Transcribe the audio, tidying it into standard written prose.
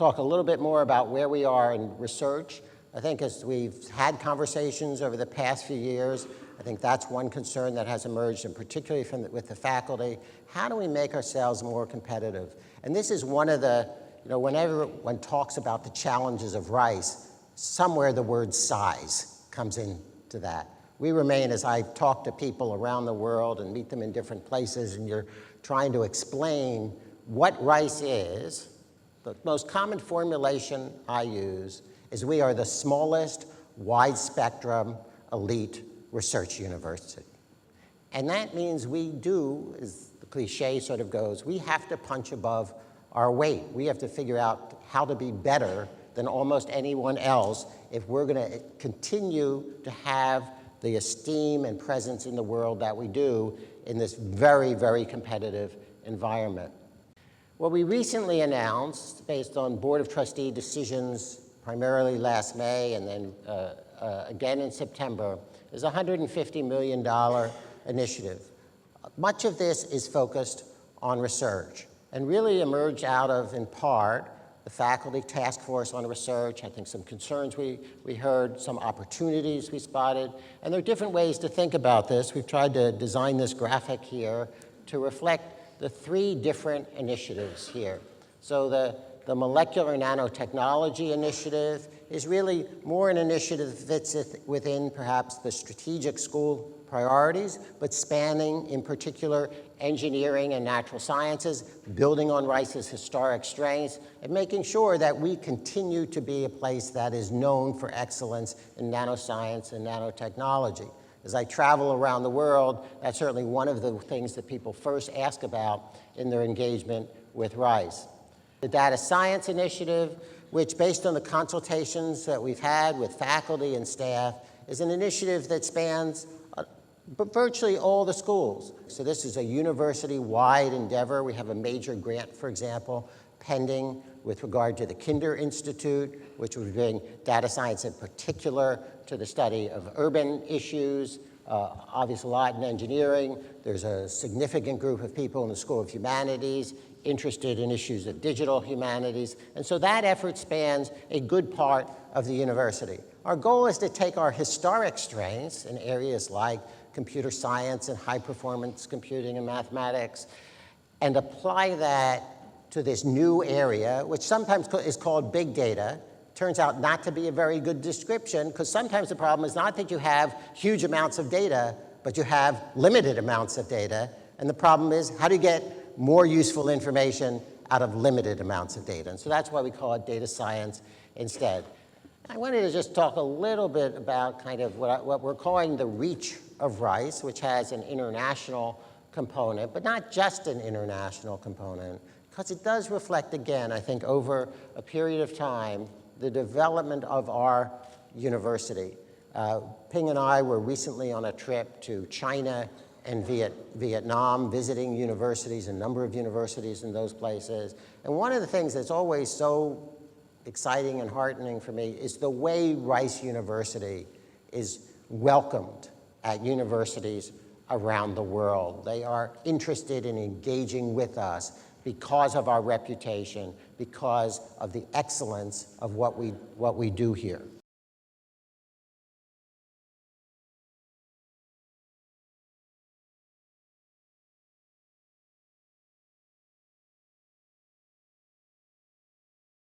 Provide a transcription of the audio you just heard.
talk a little bit more about where we are in research. I think as we've had conversations over the past few years, I think that's one concern that has emerged, and particularly with the faculty. How do we make ourselves more competitive? And this is one of the, whenever one talks about the challenges of Rice, somewhere the word size comes into that. We remain, as I talk to people around the world and meet them in different places, and you're trying to explain what Rice is, the most common formulation I use is we are the smallest wide-spectrum elite research university. And that means we do, as the cliche sort of goes, we have to punch above our weight. We have to figure out how to be better than almost anyone else if we're going to continue to have the esteem and presence in the world that we do in this very, very competitive environment. What we recently announced, based on Board of Trustee decisions primarily last May and then again in September, is a $150 million initiative. Much of this is focused on research and really emerged out of, in part, the faculty task force on research. I think some concerns we heard, some opportunities we spotted, and there are different ways to think about this. We've tried to design this graphic here to reflect the three different initiatives here. So the molecular nanotechnology initiative is really more an initiative that fits within perhaps the strategic school priorities, but spanning in particular engineering and natural sciences, building on Rice's historic strengths, and making sure that we continue to be a place that is known for excellence in nanoscience and nanotechnology. As I travel around the world, that's certainly one of the things that people first ask about in their engagement with Rice. The Data Science Initiative, which based on the consultations that we've had with faculty and staff, is an initiative that spans virtually all the schools. So this is a university-wide endeavor. We have a major grant, for example, pending with regard to the Kinder Institute, which would bring data science in particular to the study of urban issues. Obviously, a lot in engineering. There's a significant group of people in the School of Humanities interested in issues of digital humanities. And so that effort spans a good part of the university. Our goal is to take our historic strengths in areas like computer science and high-performance computing and mathematics and apply that to this new area, which sometimes is called big data. Turns out not to be a very good description, because sometimes the problem is not that you have huge amounts of data, but you have limited amounts of data. And the problem is, how do you get more useful information out of limited amounts of data? And so that's why we call it data science instead. I wanted to just talk a little bit about kind of what we're calling the reach of Rice, which has an international component, but not just an international component, because it does reflect, again, I think, over a period of time, the development of our university. Ping and I were recently on a trip to China and Vietnam, visiting universities, a number of universities in those places. And one of the things that's always so exciting and heartening for me is the way Rice University is welcomed at universities around the world. They are interested in engaging with us because of our reputation, because of the excellence of what we do here.